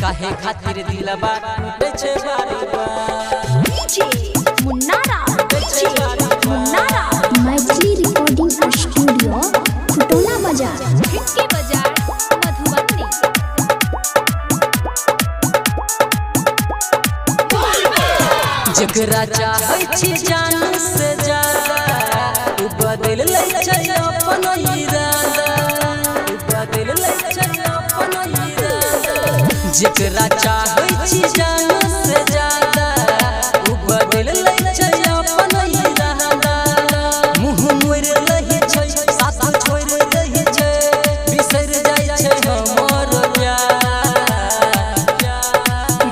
काहे खातिर दिलवा टूटे छे बारी बार। डीजे मुन्नारा मैथिली रिकॉर्डिंग स्टूडियो खुटोला बाजार खिड़की बाजार मधुबनी। जकरा चाहै छी जान से ज्यादा उ बदल लै छै अपन इरादा, उ बदल लै छै अपन इरादा। जकरा चाहै छी जान से ज्यादा उ बदल लै छै अपन इरादा। मुँह मोड़ लहि छै साथ छोड़ दहि छै, बिसर जाइ छै हमर प्यार।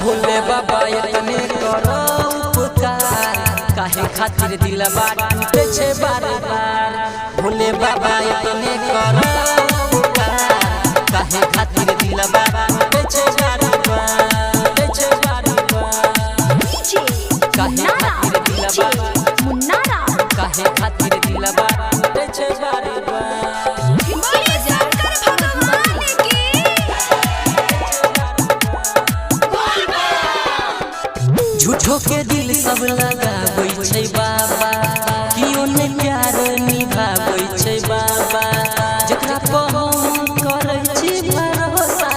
भोले बाबा इतने करो काहे खातिर दिलवा टूटे छे बार बार। भोले बाबा इतने करो काहे खातिर दिलवा टूटे छे बार बार, टूटे छे बार बार। काहे खातिर दिलवा मुन्नारा काहे खातिर दिलवा टूटे छे बार बार। झूठो के दिल सब लगाबै छै बाबा, कियो ने प्यार निभाबै छै बाबा। जकरा पर हम करै छी भरोसा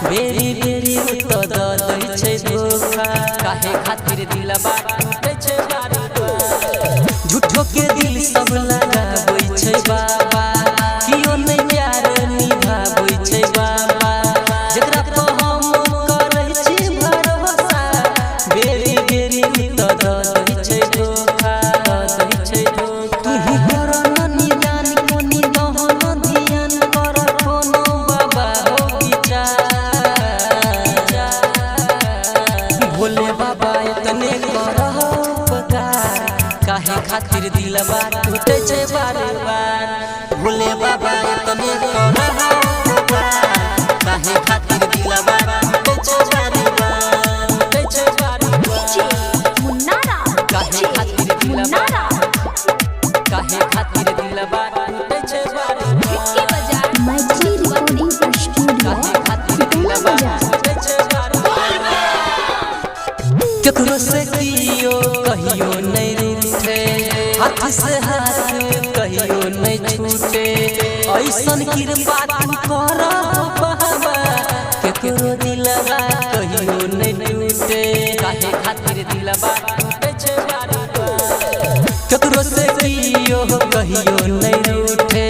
बेरी बेरी तो द दै छै धोखा। काहे खातिर दिलवा टूटे छे बार बार। झूठो के दिल सब लगाबै छै बाबा, कियो ने प्यार निभाबै छै बाबा। जकरा पर हम करै छी भरोसा बेरी बेरी तो द दै छै धोखा, दै छै धोखा। तुही कर निदान कोनी दहन ध्यान कर कोनो बाबा हो विचार। भोले बाबा इतने करह उपकार काहे खातिर दिलवा टूटे छे बार बार। भोले बाबा इतने करह उपकार काहे खातिर दिलवा टूटे छे बार बार, टूटे छे बार बार। मुन्नारा काहे खातिर दिलवा काहे खातिर दिलवा टूटे छे बार खिड़की बार। बाजार मैथिली रिकॉर्डिंग स्टूडियो काहे खातिर खुटोला दिलवा बाजार। टूटे छे बार बार। केकरो से कियो कहियो नहीं रूठे, हाथ से हाथ कहियो नहीं छूटे। ऐसन कृपा तू कर बाबा केकरो दिलवा कहियो नहीं टूटे। काहे खातिर दिलवा टूटे छे बार बार। केकरो से कियो कहियो नहीं रूठे,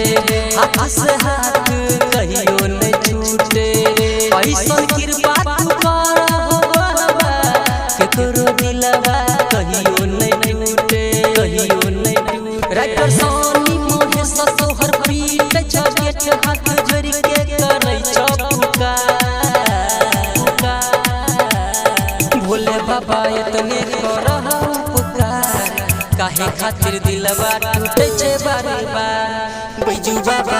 हाथ से हाथ कहियो नहीं छूटे। ऐसन कृपा तू कर बाबा केकरो दिलवा कहियो नहीं टूटे, कहियो नहीं टूटे। राइटर सोनी महेश सोहर पीट छबेट हाथ जोड़ के करै छ पुकार। भोले बाबा इतने करह उपकार काहे खातिर दिलवा टूटे छे बार बार। बैजू बाबा